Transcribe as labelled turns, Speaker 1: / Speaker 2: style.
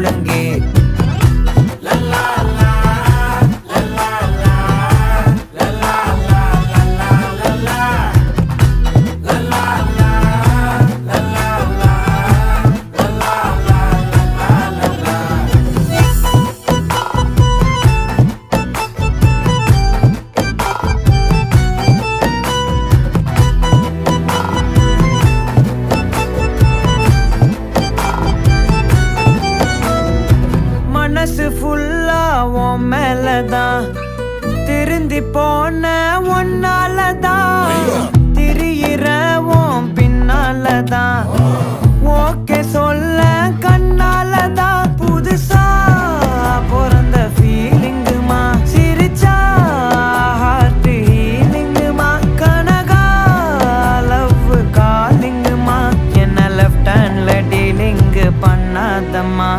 Speaker 1: ஒழுங்கே. மனசு ஃபுல்லா உன் மேலதான், திருந்தி போன ஒன்னாலதான், திரியிற உன் பின்னாலதான், ஓகே சொல்ல கண்ணாலதான். புதுசா பிறந்த ஃபீலிங்குமா, சிரிச்சா ஹார்ட் ஹீலிங்குமா, கனகா லவ் காலிங்குமா, என்ன லெஃப்ட் ஹேண்ட்ல டீலிங்கு பண்ணாதம்மா.